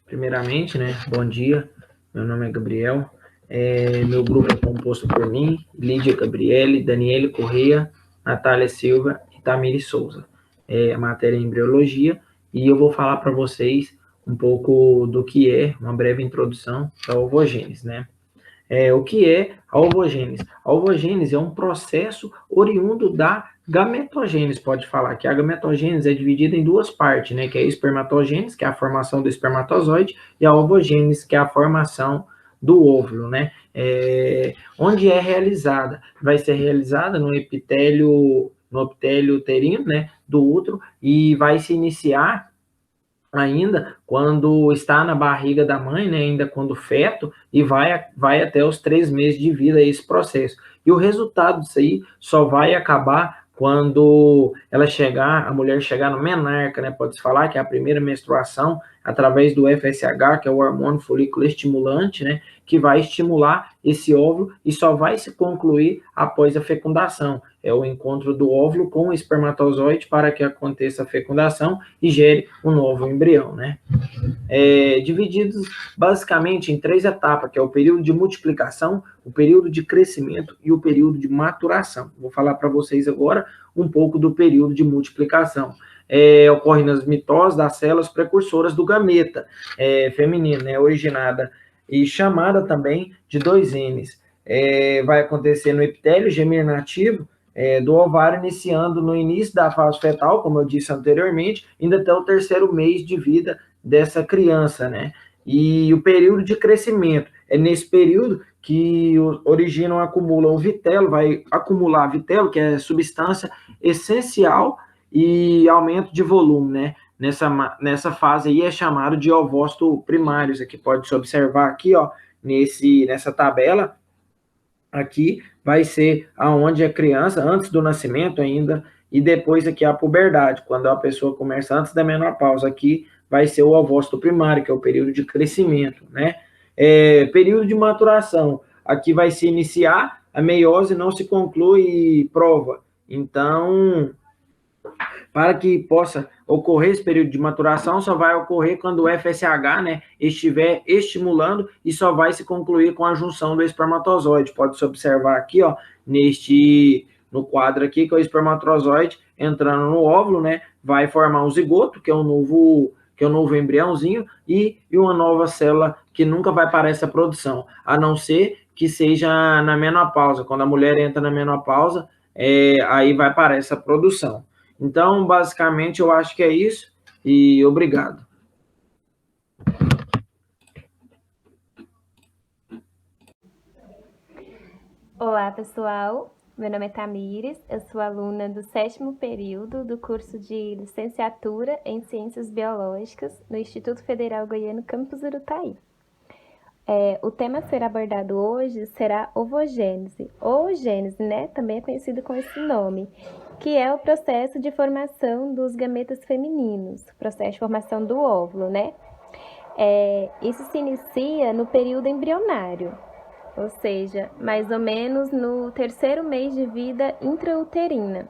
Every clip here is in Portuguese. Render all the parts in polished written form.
Primeiramente, né, bom dia, meu nome é Gabriel, meu grupo é composto por mim, Lídia Gabriele, Daniele Correia, Natália Silva e Tamiri Souza. A matéria é embriologia e eu vou falar para vocês um pouco do que é, uma breve introdução da ovogênese, né? O que é a ovogênese? A ovogênese é um processo oriundo da gametogênese, pode falar que a gametogênese é dividida em duas partes, né, que é a espermatogênese, que é a formação do espermatozoide, e a ovogênese, que é a formação do óvulo, né? Onde é realizada? Vai ser realizada no epitélio uterino, né, do útero, e vai se iniciar ainda quando está na barriga da mãe, né, ainda quando feto, e vai até os 3 meses de vida esse processo. E o resultado disso aí só vai acabar quando a mulher chegar no menarca, né, pode-se falar que é a primeira menstruação, através do FSH, que é o hormônio folículo estimulante, né, que vai estimular esse óvulo e só vai se concluir após a fecundação. É o encontro do óvulo com o espermatozoide para que aconteça a fecundação e gere um novo embrião, né? Divididos basicamente em 3 etapas, que é o período de multiplicação, o período de crescimento e o período de maturação. Vou falar para vocês agora um pouco do período de multiplicação. Ocorre nas mitoses das células precursoras do gameta feminino, né, originada e chamada também de 2Ns. Vai acontecer no epitélio geminativo do ovário, iniciando no início da fase fetal, como eu disse anteriormente, ainda até o 3º mês de vida dessa criança, né? E o período de crescimento é nesse período que originam, acumulam o vitelo, vai acumular vitelo, que é substância essencial, e aumento de volume, né? Nessa fase aí é chamado de ovócito primários. Aqui pode se observar aqui, ó, nessa tabela aqui vai ser aonde a criança, antes do nascimento ainda, e depois aqui a puberdade, quando a pessoa começa antes da menopausa, aqui vai ser o ovócito primário, que é o período de crescimento, né? Período de maturação, aqui vai se iniciar, a meiose não se conclui prova. Então, para que possa ocorrer esse período de maturação, só vai ocorrer quando o FSH, né, estiver estimulando, e só vai se concluir com a junção do espermatozoide. Pode-se observar aqui, ó, no quadro aqui, que é o espermatozoide entrando no óvulo, né, vai formar um zigoto, que é um novo embriãozinho, e uma nova célula que nunca vai parar essa produção, a não ser que seja na menopausa. Quando a mulher entra na menopausa, aí vai parar essa produção. Então, basicamente, eu acho que é isso, e obrigado. Olá, pessoal. Meu nome é Tamires, eu sou aluna do 7º período do curso de Licenciatura em Ciências Biológicas no Instituto Federal Goiano Campus Urutaí. O tema a ser abordado hoje será ovogênese, ou gênese, né? Também é conhecido com esse nome, que é o processo de formação dos gametas femininos, o processo de formação do óvulo, né? Isso se inicia no período embrionário, ou seja, mais ou menos no 3º mês de vida intrauterina.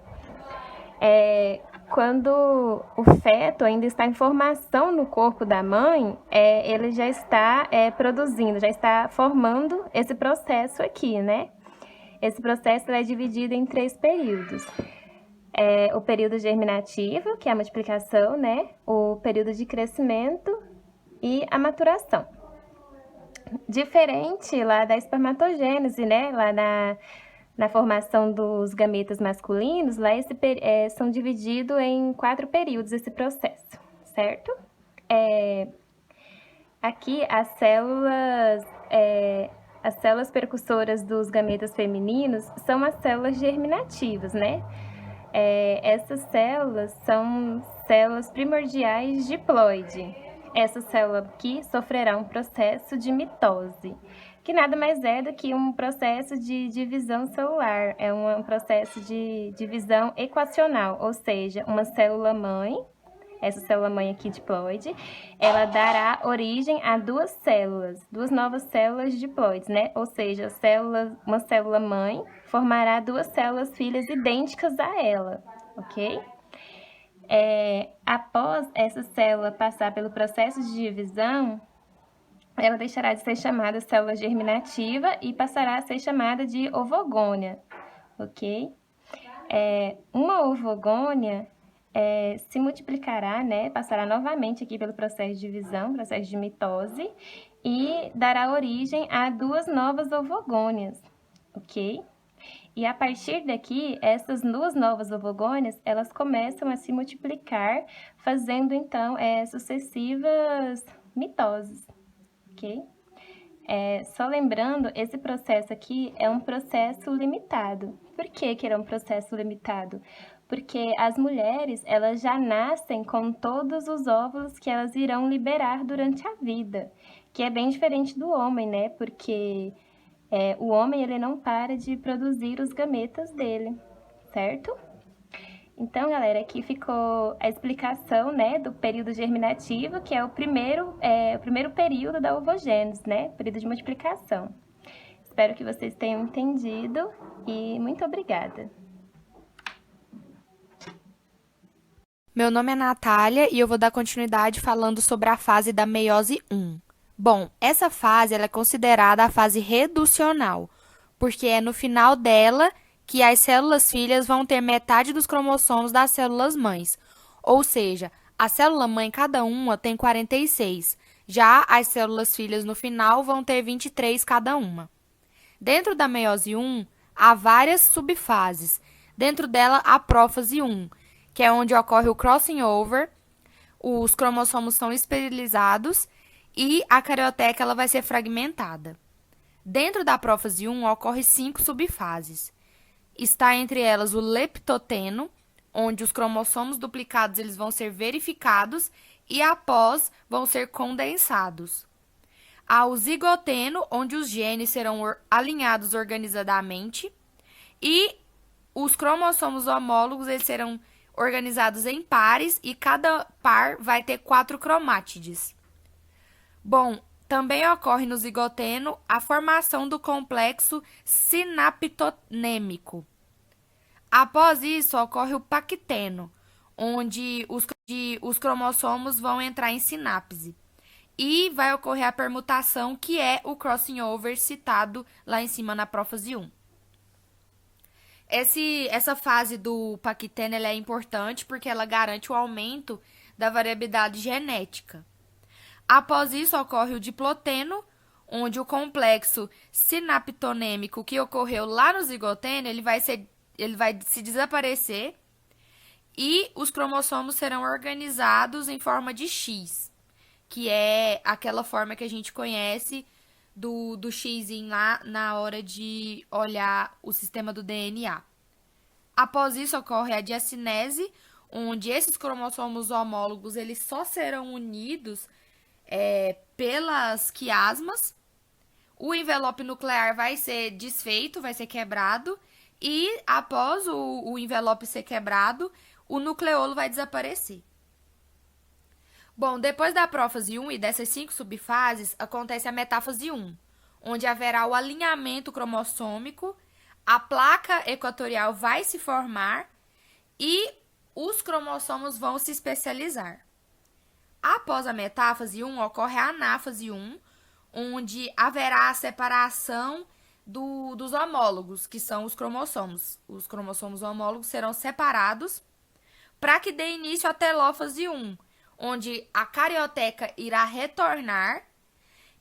Quando o feto ainda está em formação no corpo da mãe, ele já está produzindo, já está formando esse processo aqui, né? Esse processo é dividido em 3 períodos. O período germinativo, que é a multiplicação, né? O período de crescimento e a maturação. Diferente lá da espermatogênese, né? Lá na formação dos gametas masculinos, lá são divididos em 4 períodos esse processo, certo? Aqui as células precursoras dos gametas femininos são as células germinativas, né? Essas células são células primordiais diploide. Essa célula aqui sofrerá um processo de mitose, que nada mais é do que um processo de divisão celular, é um processo de divisão equacional, ou seja, uma célula-mãe, essa célula-mãe aqui diploide, ela dará origem a 2 células, 2 novas células diploides, né? Ou seja, uma célula-mãe formará 2 células filhas idênticas a ela, ok? Após essa célula passar pelo processo de divisão, ela deixará de ser chamada célula germinativa e passará a ser chamada de ovogônia, ok? Uma ovogônia se multiplicará, né? Passará novamente aqui pelo processo de divisão, processo de mitose, e dará origem a 2 novas ovogônias, ok? E a partir daqui, essas 2 novas ovogônias, elas começam a se multiplicar, fazendo, então, sucessivas mitoses, ok? Só lembrando, esse processo aqui é um processo limitado. Por que que ele é um processo limitado? Porque as mulheres, elas já nascem com todos os óvulos que elas irão liberar durante a vida, que é bem diferente do homem, né? Porque o homem, ele não para de produzir os gametas dele, certo? Então, galera, aqui ficou a explicação, né, do período germinativo, que é o primeiro período da ovogênese, né, período de multiplicação. Espero que vocês tenham entendido e muito obrigada. Meu nome é Natália e eu vou dar continuidade falando sobre a fase da meiose 1. Bom, essa fase ela é considerada a fase reducional, porque é no final dela que as células filhas vão ter metade dos cromossomos das células mães, ou seja, a célula mãe cada uma tem 46, já as células filhas no final vão ter 23 cada uma. Dentro da meiose 1, há várias subfases. Dentro dela, a prófase 1, que é onde ocorre o crossing over, os cromossomos são esterilizados e a carioteca ela vai ser fragmentada. Dentro da prófase 1, ocorre 5 subfases. Está entre elas o leptoteno, onde os cromossomos duplicados eles vão ser verificados e, após, vão ser condensados. Há o zigoteno, onde os genes serão alinhados organizadamente e os cromossomos homólogos eles serão organizados em pares e cada par vai ter 4 cromátides. Bom, também ocorre no zigoteno a formação do complexo sinaptonêmico. Após isso, ocorre o pacteno, onde os cromossomos vão entrar em sinapse. E vai ocorrer a permutação, que é o crossing over citado lá em cima na prófase 1. Essa fase do pacteno ela é importante porque ela garante o aumento da variabilidade genética. Após isso, ocorre o diploteno, onde o complexo sinaptonêmico que ocorreu lá no zigoteno ele vai se desaparecer e os cromossomos serão organizados em forma de X, que é aquela forma que a gente conhece do X lá na hora de olhar o sistema do DNA. Após isso, ocorre a diacinese, onde esses cromossomos homólogos eles só serão unidos pelas quiasmas. O envelope nuclear vai ser desfeito, vai ser quebrado, e após o envelope ser quebrado, o nucleolo vai desaparecer. Bom, depois da prófase 1 e dessas 5 subfases, acontece a metáfase 1, onde haverá o alinhamento cromossômico, a placa equatorial vai se formar e os cromossomos vão se especializar. Após a metáfase 1, ocorre a anáfase 1, onde haverá a separação dos homólogos, que são os cromossomos. Os cromossomos homólogos serão separados para que dê início à telófase 1, onde a carioteca irá retornar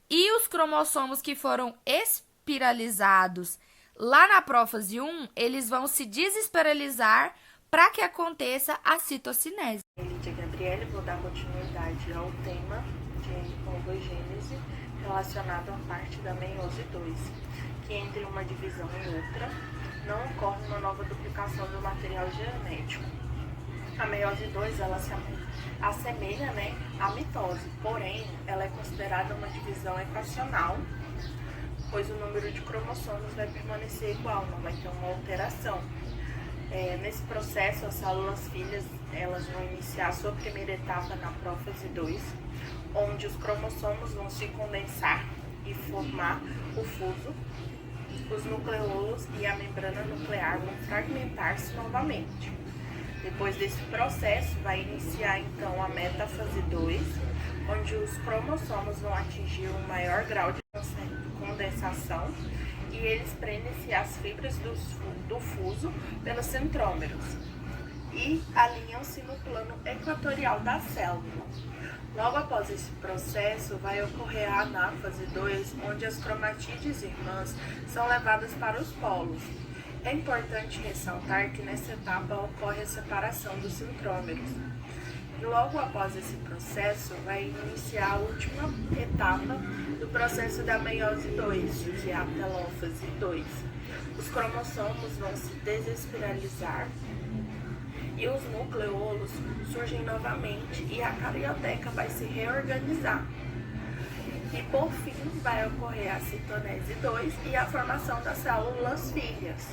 e os cromossomos que foram espiralizados lá na prófase 1, eles vão se desespiralizar para que aconteça a citocinese. Lídia Gabriele, vou dar continuidade ao tema de ovogênese relacionado à parte da meiose 2, que entre uma divisão e outra não ocorre uma nova duplicação do material genético. A meiose 2 ela se assemelha, à mitose, porém ela é considerada uma divisão equacional, pois o número de cromossomos vai permanecer igual, não vai ter uma alteração. Nesse processo, as células filhas elas vão iniciar a sua primeira etapa na prófase 2, onde os cromossomos vão se condensar e formar o fuso, os nucleolos e a membrana nuclear vão fragmentar-se novamente. Depois desse processo, vai iniciar então a metafase 2, onde os cromossomos vão atingir um maior grau de condensação e eles prendem-se às fibras do fuso pelos centrômeros e alinham-se no plano equatorial da célula. Logo após esse processo, vai ocorrer a anáfase 2, onde as cromatídeas irmãs são levadas para os polos. É importante ressaltar que nessa etapa ocorre a separação dos centrômeros. E logo após esse processo, vai iniciar a última etapa do processo da meiose 2, que é a telófase 2. Os cromossomos vão se desespiralizar e os nucleolos surgem novamente e a carioteca vai se reorganizar. E por fim vai ocorrer a citose 2 e a formação das células filhas.